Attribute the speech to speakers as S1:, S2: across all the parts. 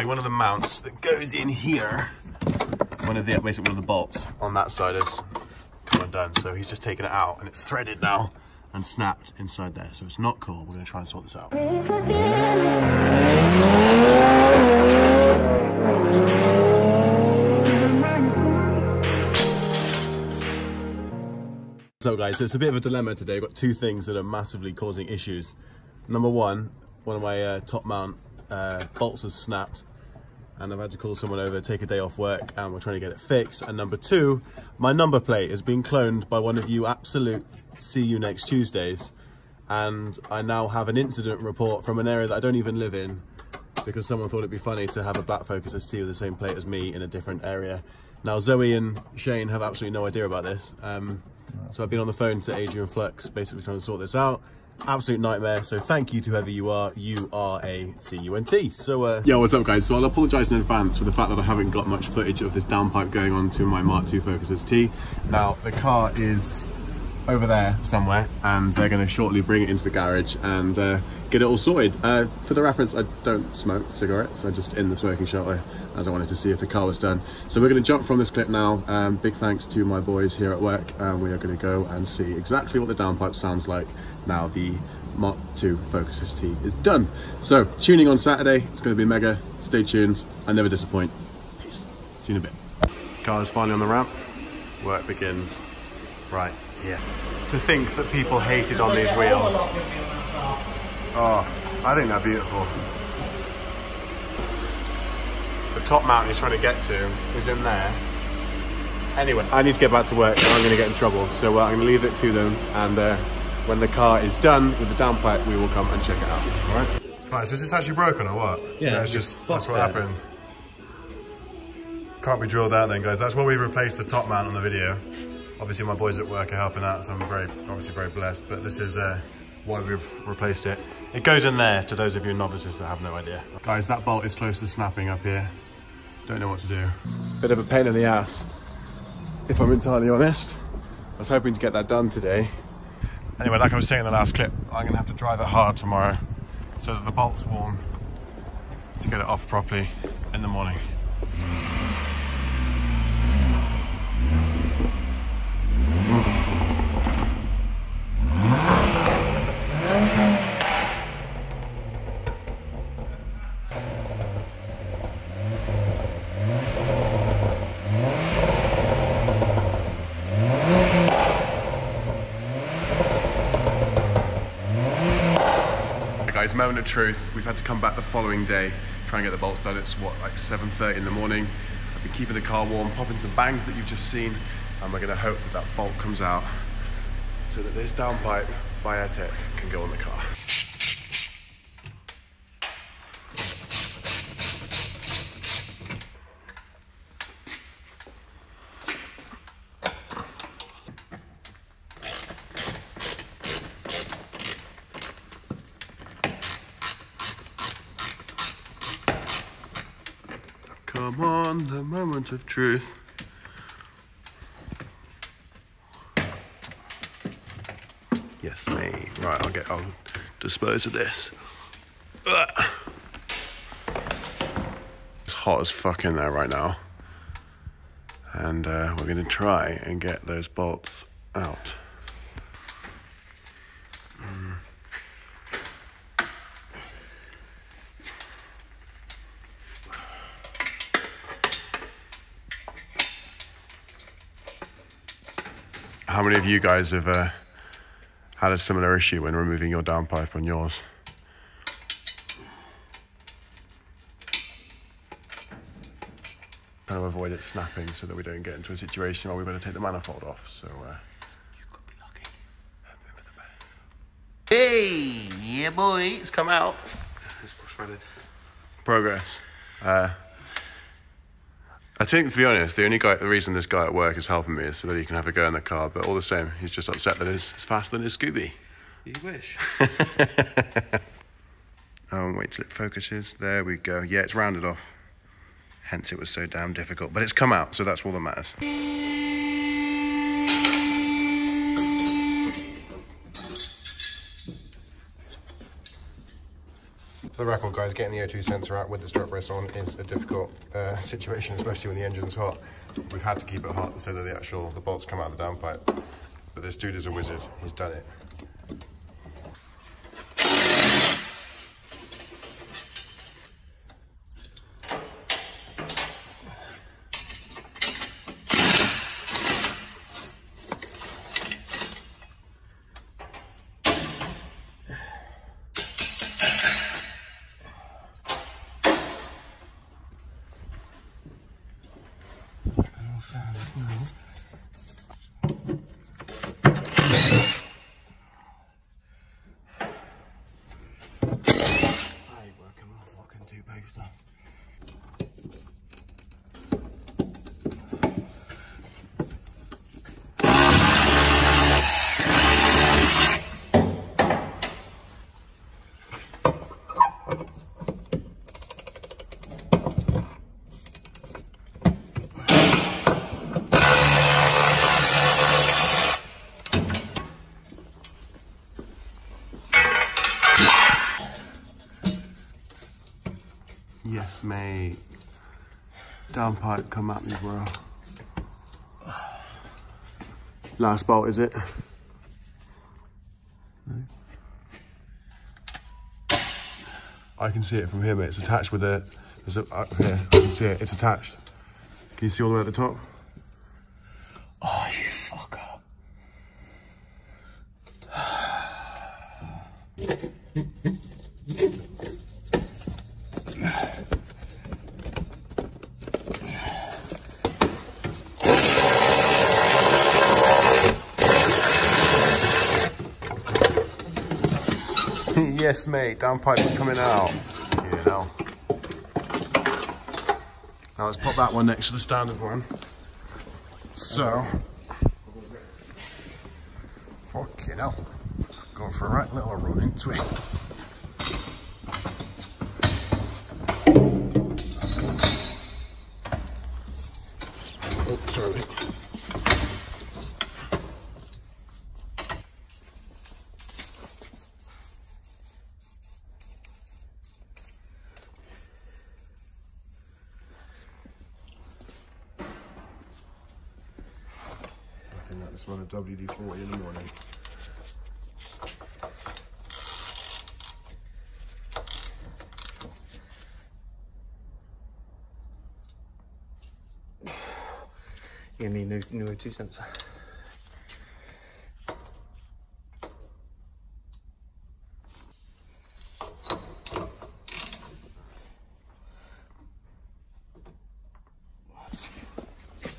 S1: basically one of the mounts that goes in here, basically one of the bolts on that side is come undone. So he's just taken it out and it's threaded now and snapped inside there. So it's not cool. We're going to try and sort this out. So guys, so it's a bit of a dilemma today. I've got two things that are massively causing issues. Number one of my top mount bolts has snapped and I've had to call someone over, take a day off work, and we're trying to get it fixed. And number two, my number plate has been cloned by one of you absolute see you next Tuesdays, and I now have an incident report from an area that I don't even live in because someone thought it'd be funny to have a black Focus ST with the same plate as me in a different area. Now Zoe and Shane have absolutely no idea about this. So I've been on the phone to Adrian Flux, basically trying to sort this out. Absolute nightmare. So thank you to whoever you are. You are a CUNT. So yeah, what's up guys? So I'll apologise in advance for the fact that I haven't got much footage of this downpipe going on to my Mark II Focus ST. Now the car is over there somewhere and they're going to shortly bring it into the garage and get it all sorted. For the reference, I don't smoke cigarettes. I'm just in the smoking shelter as I wanted to see if the car was done. So we're going to jump from this clip now. Big thanks to my boys here at work. We are going to go and see exactly what the downpipe sounds like now the Mark II Focus ST is done. So tuning on Saturday, it's going to be mega. Stay tuned. I never disappoint. Peace. See you in a bit. Car is finally on the ramp. Work begins right here. To think that people hated on these wheels. Oh, I think they're beautiful. The top mount he's trying to get to is in there. Anyway, I need to get back to work or I'm going to get in trouble. So I'm going to leave it to them, and when the car is done with the downpipe, we will come and check it out. All right? Right, so is this actually broken or what? Yeah, it's just, that's what happened. Can't be drilled out then, guys. That's why we replaced the top mount on the video. Obviously my boys at work are helping out, so I'm obviously very blessed, but this is why we've replaced it. It goes in there, to those of you novices that have no idea. Guys, that bolt is close to snapping up here. Don't know what to do. Bit of a pain in the ass, if I'm entirely honest. I was hoping to get that done today. Anyway, like I was saying in the last clip, I'm gonna have to drive it hard tomorrow so that the bolt's warm to get it off properly in the morning. Guys, moment of truth. We've had to come back the following day, try and get the bolts done. It's what, like 7:30 in the morning. I've been keeping the car warm, popping some bangs that you've just seen, and we're gonna hope that that bolt comes out so that this downpipe by Airtec can go on the car. Come on, the moment of truth. Yes, me. Right, I'll dispose of this. Ugh. It's hot as fuck in there right now. And we're gonna try and get those bolts out. How many of you guys have had a similar issue when removing your downpipe on yours? Trying to avoid it snapping so that we don't get into a situation where we've got to take the manifold off. So you could be lucky. Hoping for the best. Hey, yeah boy, it's come out. It's threaded. Progress. I think, to be honest, the reason this guy at work is helping me is so that he can have a go in the car, but all the same, he's just upset that it's faster than his Scooby. You wish. Oh, wait till it focuses. There we go. Yeah, it's rounded off. Hence it was so damn difficult, but it's come out, so that's all that matters.
S2: the record, guys, getting the O2 sensor out with the strut brace on is a difficult situation, especially when the engine's hot. We've had to keep it hot so that the bolts come out of the downpipe. But this dude is a wizard. He's done it. Yes, mate. Downpipe, come at me, bro. Last bolt, is it? No. I can see it from here, mate. It's attached with a... There's a here, I can see it. It's attached. Can you see all the way at the top? Oh, you fucker. Yes, mate, downpipe coming out. You know. Now let's pop that one next to the standard one. So, fucking hell. Going for a right little run into it. Oh, sorry, mate. This one a WD-40 in the morning.
S3: You need new O2 sensor.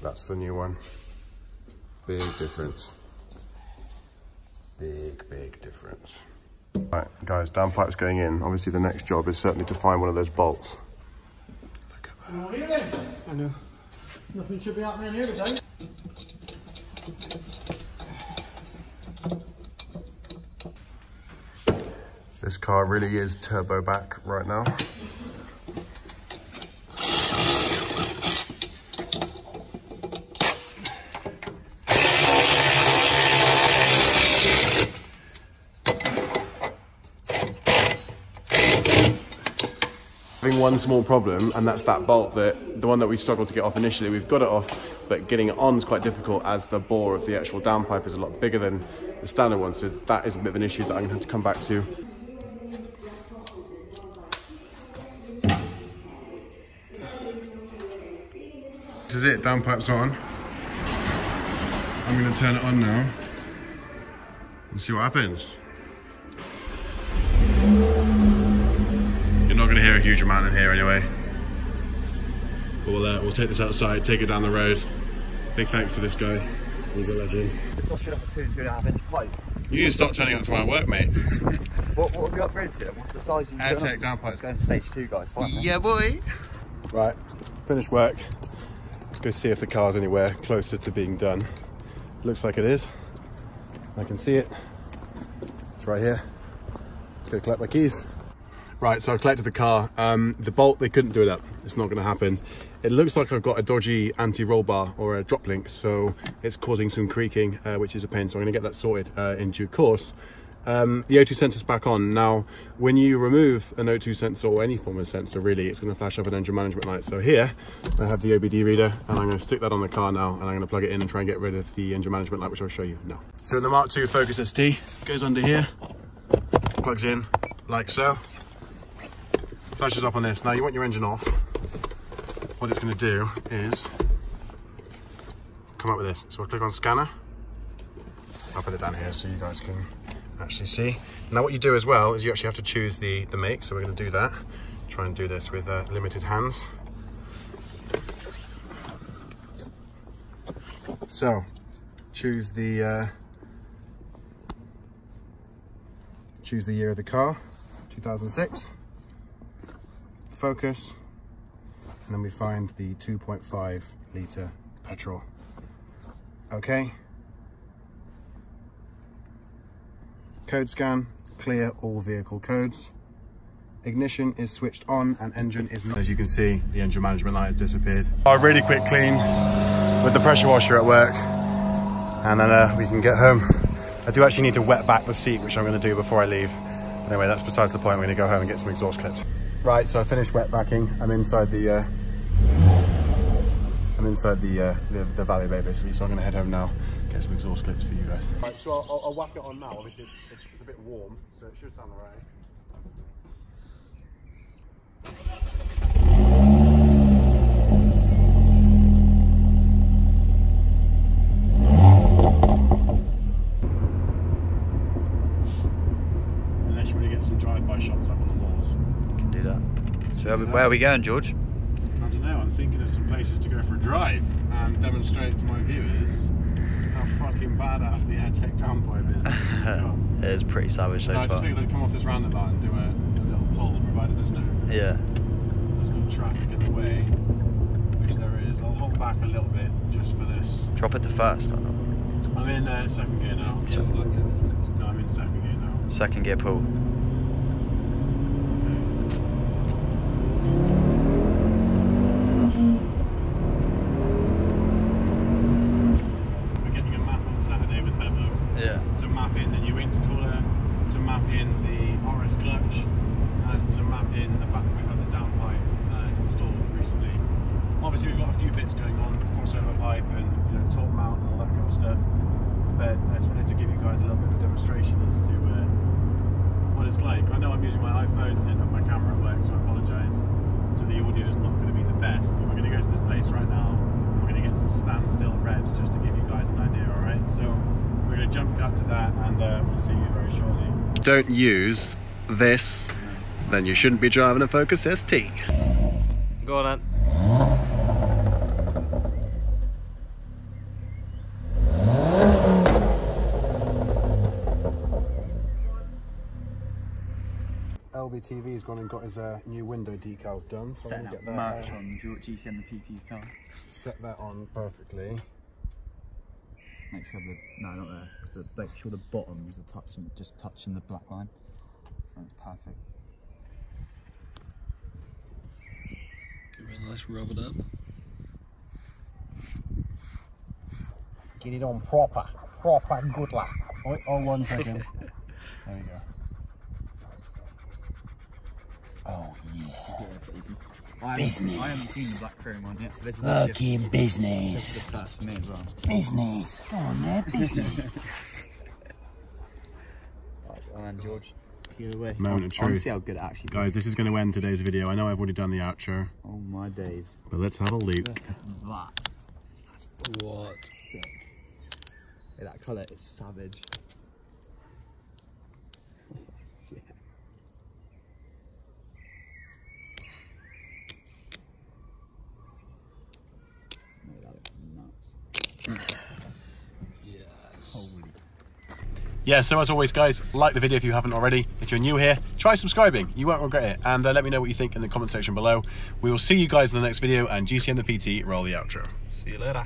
S2: That's the new one. Big difference. Big difference. Right, guys, downpipe's going in. Obviously, the next job is certainly to find one of those bolts. Look at that.
S4: I know. Nothing should be happening here today.
S2: This car really is turbo back right now.
S1: Having one small problem, and that's that bolt, the one that we struggled to get off initially. We've got it off, but getting it on is quite difficult as the bore of the actual downpipe is a lot bigger than the standard one, so that is a bit of an issue that I'm going to have to come back to.
S2: This is it, downpipe's on. I'm going to turn it on now and see what happens.
S1: You're not going to hear a huge amount in here anyway. But we'll take this outside, take it down the road. Big thanks to this guy. He's a legend.
S3: It's not straight up a 2.5 inch pipe.
S1: You need to stop turning up to my work, mate.
S3: What have you upgraded to? What's the size?
S2: Airtec Downpipe.
S3: It's going to stage 2, guys. Fine,
S1: yeah, boy. Right, finished work. Let's go see if the car's anywhere closer to being done. Looks like it is. I can see it. It's right here. Let's go collect my keys. Right, so I've collected the car. The bolt, they couldn't do it up. It's not gonna happen. It looks like I've got a dodgy anti-roll bar or a drop link, so it's causing some creaking, which is a pain. So I'm gonna get that sorted in due course. The O2 sensor's back on. Now, when you remove an O2 sensor or any form of sensor, really, it's going to flash up an engine management light. So here, I have the OBD reader, and I'm going to stick that on the car now, and I'm going to plug it in and try and get rid of the engine management light, which I'll show you now. So the Mark II Focus ST goes under here, plugs in like so, flashes up on this. Now, you want your engine off. What it's going to do is come up with this. So we'll click on scanner. I'll put it down here so you guys can actually see. Now what you do as well is you actually have to choose the make, so we're going to do that. Try and do this with limited hands. So choose the year of the car, 2006. Focus, and then we find the 2.5 litre petrol. Okay. Code scan, clear all vehicle codes. Ignition is switched on and engine is not. As you can see, the engine management light has disappeared. A really quick clean with the pressure washer at work, and then we can get home. I do actually need to wet back the seat, which I'm going to do before I leave. Anyway, that's besides the point. We're going to go home and get some exhaust clips. Right, so I finished wet backing. I'm inside the valley bay basically, so I'm going to head home now. Get some exhaust clips for you guys. Right, so I'll whack it on now. Obviously it's a bit warm, so it should sound alright. Unless you want to get some drive-by shots up on the walls.
S5: Can do that. So where are we going, George?
S1: I don't know, I'm thinking of some places to go for a drive and demonstrate to my viewers how fucking badass the Airtec Downpipe is.
S5: It is pretty savage so far.
S1: I just figured I'd come off this roundabout and do a little pull, provided there's no traffic in the way, which there is. I'll hold back a little bit just for this.
S5: Drop it to first.
S1: I'm in second gear now. No, I'm in second gear now.
S5: Second gear pull.
S1: To map in the new intercooler, to map in the RS clutch, and to map in the fact that we've had the downpipe installed recently. Obviously we've got a few bits going on, crossover pipe and torque mount and all that kind of stuff, but I just wanted to give you guys a little bit of a demonstration as to what it's like. I know I'm using my iPhone and didn't have my camera at work, so I apologise. So the audio is not going to be the best, but we're going to go to this place right now and we're going to get some standstill revs just to give you guys an idea, alright? So we're going to jump cut to that and we'll see you very shortly. Don't use this, then you shouldn't be driving a Focus ST.
S5: Go on then.
S1: LBTV's gone and got his new window decals done. So
S3: Setting up merch on GC and the PT's car.
S1: Set that on perfectly.
S3: Make sure not there. Make sure the bottoms are just touching the black line. So that's perfect.
S6: Give it a nice rub it up.
S1: Get it on proper good luck. Oh, 1 second. There we go. Oh yeah.
S3: Business. I haven't seen the black chrome one yet, so this is
S7: fucking business.
S3: This is the first for me as well.
S7: Business. Go on there, business.
S3: Right, and then George, peel away.
S1: Moment of truth.
S3: I want to see how good it actually
S1: Guys,
S3: feels.
S1: this is going to end today's video. I know I've already done the outro.
S3: Oh my days.
S1: But let's have a look.
S3: Look at that. That's
S6: What?
S3: sick. Hey, that colour is savage. Yeah. Mate, that looks nuts. Holy.
S1: Yeah, so as always guys, like the video if you haven't already. If you're new here, try subscribing, you won't regret it. And let me know what you think in the comment section below. We will see you guys in the next video, and GC and the PT roll the outro.
S6: See you later.